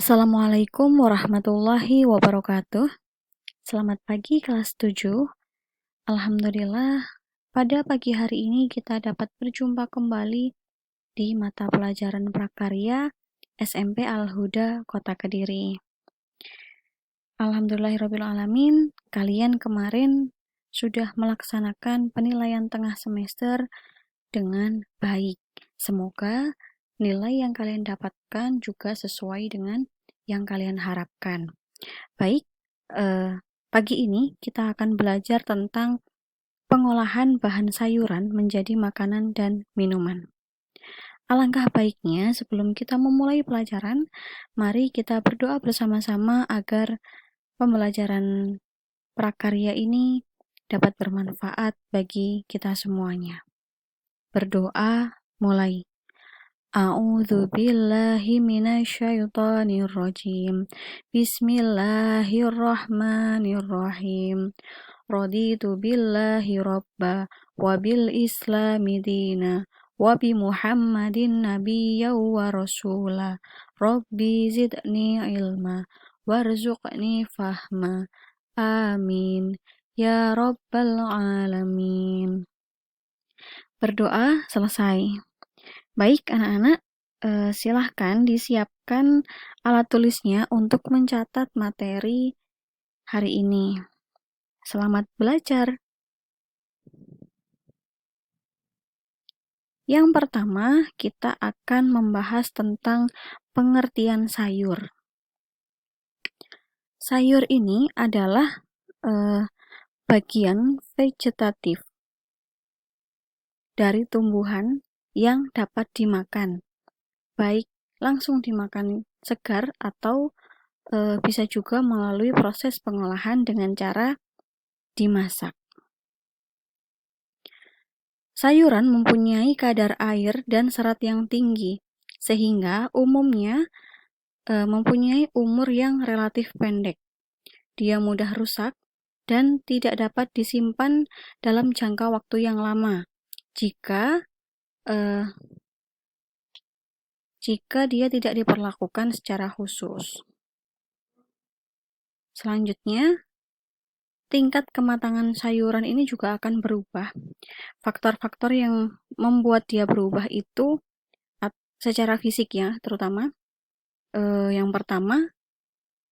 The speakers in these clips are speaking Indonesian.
Assalamualaikum warahmatullahi wabarakatuh. Selamat pagi kelas 7. Alhamdulillah, pada pagi hari ini kita dapat berjumpa kembali di mata pelajaran prakarya SMP Al-Huda Kota Kediri. Alhamdulillahirrabbilalamin, kalian kemarin sudah melaksanakan penilaian tengah semester dengan baik. Semoga nilai yang kalian dapatkan juga sesuai dengan yang kalian harapkan. Baik, pagi ini kita akan belajar tentang pengolahan bahan sayuran menjadi makanan dan minuman. Alangkah baiknya sebelum kita memulai pelajaran, mari kita berdoa bersama-sama agar pembelajaran prakarya ini dapat bermanfaat bagi kita semuanya. Berdoa mulai. A'udzu billahi minasyaitonir rajim. Bismillahirrahmanirrahim. Raditu billahi rabba wa bil islami dina wa bi Muhammadin nabiyya wa rasula. Rabbi zidni ilma warzuqni fahma. Amin ya rabbal alamin. Berdoa selesai. Baik anak-anak, silahkan disiapkan alat tulisnya untuk mencatat materi hari ini. Selamat belajar. Yang pertama, kita akan membahas tentang pengertian sayur. Sayur ini adalah bagian vegetatif dari tumbuhan yang dapat dimakan, baik langsung dimakan segar atau bisa juga melalui proses pengolahan dengan cara dimasak. Sayuran mempunyai kadar air dan serat yang tinggi, sehingga umumnya mempunyai umur yang relatif pendek. Dia mudah rusak dan tidak dapat disimpan dalam jangka waktu yang lama jika dia tidak diperlakukan secara khusus. Selanjutnya, tingkat kematangan sayuran ini juga akan berubah. Faktor-faktor yang membuat dia berubah itu secara fisik ya, terutama yang pertama,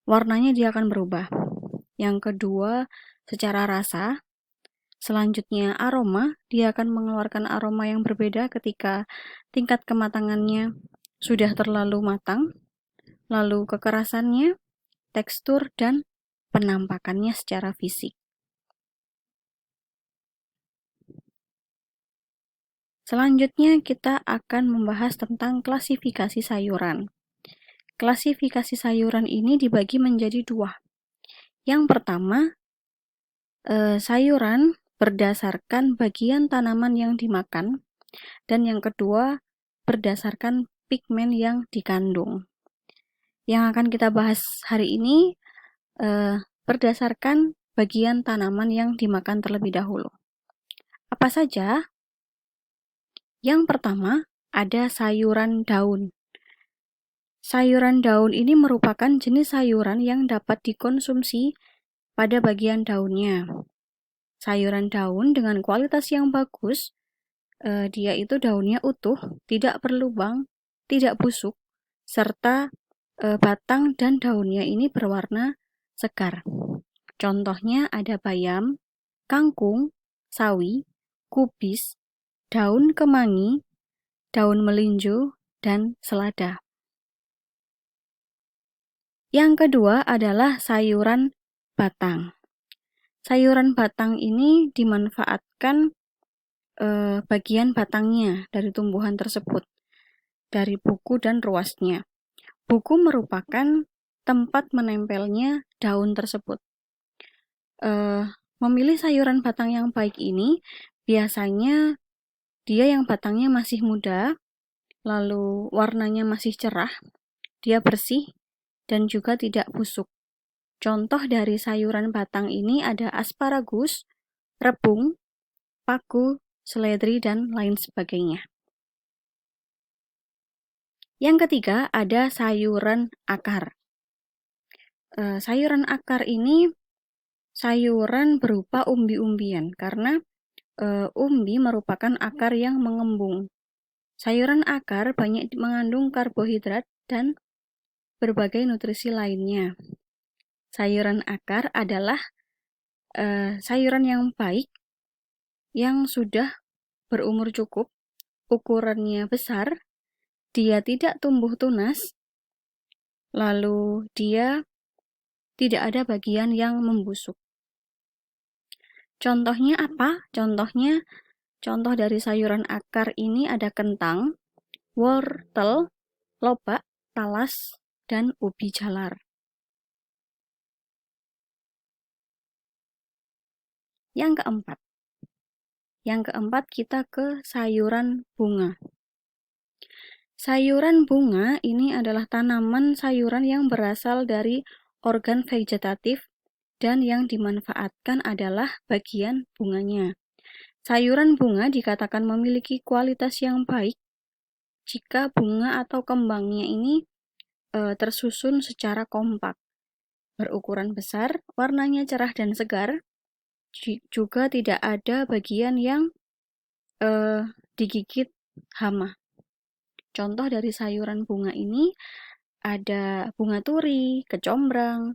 warnanya dia akan berubah. Yang kedua, secara rasa. Selanjutnya, aroma, dia akan mengeluarkan aroma yang berbeda ketika tingkat kematangannya sudah terlalu matang. Lalu kekerasannya, tekstur, dan penampakannya secara fisik. Selanjutnya, kita akan membahas tentang klasifikasi sayuran. Klasifikasi sayuran ini dibagi menjadi dua. Yang pertama, sayuran berdasarkan bagian tanaman yang dimakan, dan yang kedua berdasarkan pigmen yang dikandung. Yang akan kita bahas hari ini berdasarkan bagian tanaman yang dimakan terlebih dahulu. Apa saja? Yang pertama ada sayuran daun. Sayuran daun ini merupakan jenis sayuran yang dapat dikonsumsi pada bagian daunnya. Sayuran daun dengan kualitas yang bagus, dia itu daunnya utuh, tidak berlubang, tidak busuk, serta batang dan daunnya ini berwarna segar. Contohnya ada bayam, kangkung, sawi, kubis, daun kemangi, daun melinjo, dan selada. Yang kedua adalah sayuran batang. Sayuran batang ini dimanfaatkan bagian batangnya dari tumbuhan tersebut, dari buku dan ruasnya. Buku merupakan tempat menempelnya daun tersebut. Memilih sayuran batang yang baik ini, biasanya dia yang batangnya masih muda, lalu warnanya masih cerah, dia bersih, dan juga tidak busuk. Contoh dari sayuran batang ini ada asparagus, rebung, paku, seledri, dan lain sebagainya. Yang ketiga ada sayuran akar. Sayuran akar ini sayuran berupa umbi-umbian karena umbi merupakan akar yang mengembung. Sayuran akar banyak mengandung karbohidrat dan berbagai nutrisi lainnya. Sayuran akar adalah sayuran yang baik yang sudah berumur cukup, ukurannya besar, dia tidak tumbuh tunas, lalu dia tidak ada bagian yang membusuk. Contohnya apa? Contoh dari sayuran akar ini ada kentang, wortel, lobak, talas, dan ubi jalar. Yang keempat kita ke sayuran bunga. Sayuran bunga ini adalah tanaman sayuran yang berasal dari organ vegetatif dan yang dimanfaatkan adalah bagian bunganya. Sayuran bunga dikatakan memiliki kualitas yang baik jika bunga atau kembangnya ini tersusun secara kompak, berukuran besar, warnanya cerah dan segar, juga tidak ada bagian yang digigit hama. Contoh dari sayuran bunga ini ada bunga turi, kecombrang,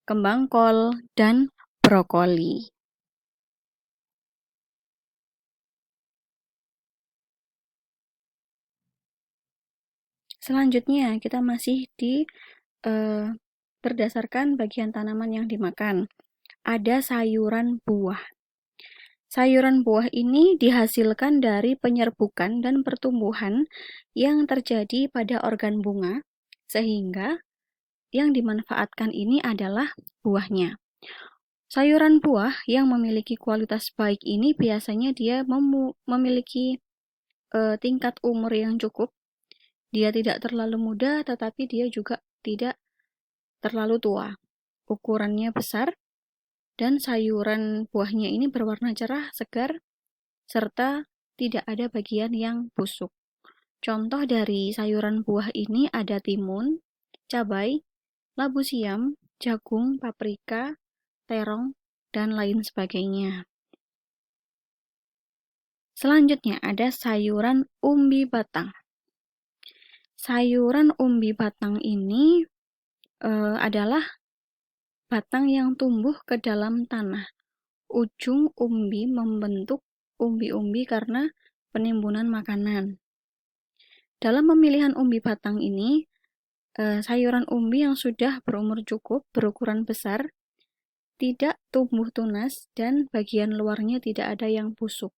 kembang kol, dan brokoli. Selanjutnya, kita masih berdasarkan bagian tanaman yang dimakan. Ada sayuran buah. Sayuran buah ini dihasilkan dari penyerbukan dan pertumbuhan yang terjadi pada organ bunga, sehingga yang dimanfaatkan ini adalah buahnya. Sayuran buah yang memiliki kualitas baik ini biasanya dia memiliki tingkat umur yang cukup. Dia tidak terlalu muda, tetapi dia juga tidak terlalu tua. Ukurannya besar, dan sayuran buahnya ini berwarna cerah, segar, serta tidak ada bagian yang busuk. Contoh dari sayuran buah ini ada timun, cabai, labu siam, jagung, paprika, terong, dan lain sebagainya. Selanjutnya ada sayuran umbi batang. Sayuran umbi batang ini adalah batang yang tumbuh ke dalam tanah. Ujung umbi membentuk umbi-umbi karena penimbunan makanan. Dalam pemilihan umbi batang ini, sayuran umbi yang sudah berumur cukup, berukuran besar, tidak tumbuh tunas, dan bagian luarnya tidak ada yang busuk.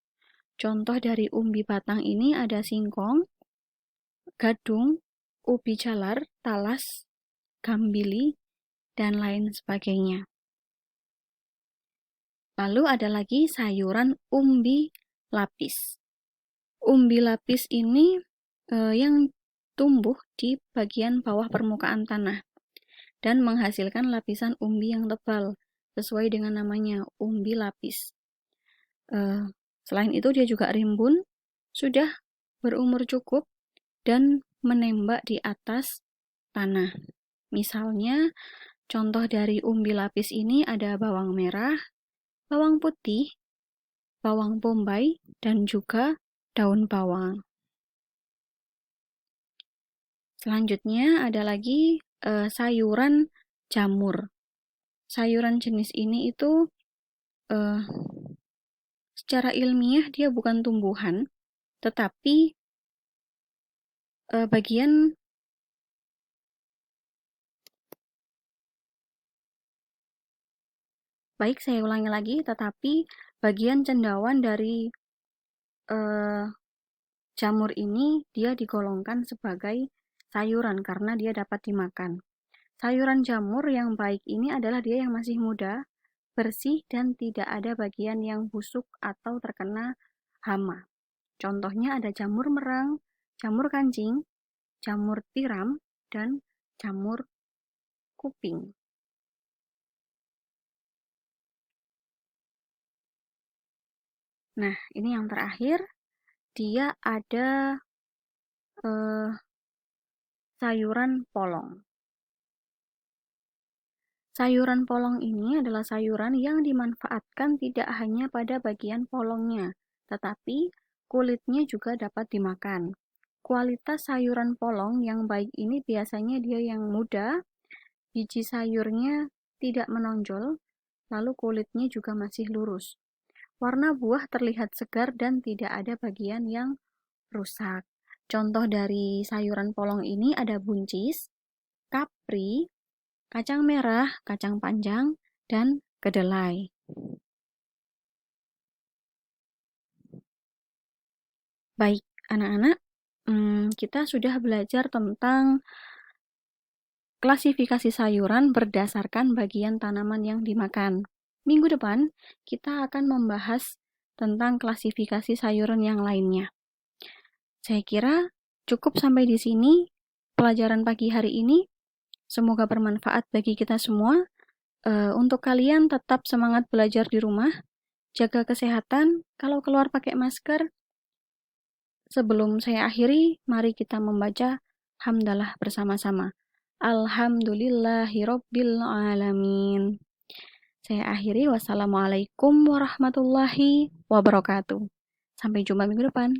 Contoh dari umbi batang ini ada singkong, gadung, ubi jalar, talas, gambili, dan lain sebagainya. Lalu ada lagi sayuran umbi lapis. Umbi lapis ini yang tumbuh di bagian bawah permukaan tanah dan menghasilkan lapisan umbi yang tebal, sesuai dengan namanya, umbi lapis. Selain itu dia juga rimbun, sudah berumur cukup, dan menembak di atas tanah. Misalnya, contoh dari umbi lapis ini ada bawang merah, bawang putih, bawang bombay, dan juga daun bawang. Selanjutnya ada lagi sayuran jamur. Sayuran jenis ini itu secara ilmiah dia bukan tumbuhan, tetapi saya ulangi lagi, tetapi bagian cendawan dari jamur ini dia digolongkan sebagai sayuran karena dia dapat dimakan. Sayuran jamur yang baik ini adalah dia yang masih muda, bersih, dan tidak ada bagian yang busuk atau terkena hama. Contohnya ada jamur merang, jamur kancing, jamur tiram, dan jamur kuping. Nah, ini yang terakhir, dia ada sayuran polong. Sayuran polong ini adalah sayuran yang dimanfaatkan tidak hanya pada bagian polongnya, tetapi kulitnya juga dapat dimakan. Kualitas sayuran polong yang baik ini biasanya dia yang muda, biji sayurnya tidak menonjol, lalu kulitnya juga masih lurus. Warna buah terlihat segar dan tidak ada bagian yang rusak. Contoh dari sayuran polong ini ada buncis, kapri, kacang merah, kacang panjang, dan kedelai. Baik, anak-anak, kita sudah belajar tentang klasifikasi sayuran berdasarkan bagian tanaman yang dimakan. Minggu depan, kita akan membahas tentang klasifikasi sayuran yang lainnya. Saya kira cukup sampai di sini pelajaran pagi hari ini. Semoga bermanfaat bagi kita semua. Untuk kalian tetap semangat belajar di rumah, jaga kesehatan. Kalau keluar pakai masker. Sebelum saya akhiri, mari kita membaca hamdalah bersama-sama. Alhamdulillahirabbil alamin. Saya akhiri, wassalamualaikum warahmatullahi wabarakatuh. Sampai jumpa minggu depan.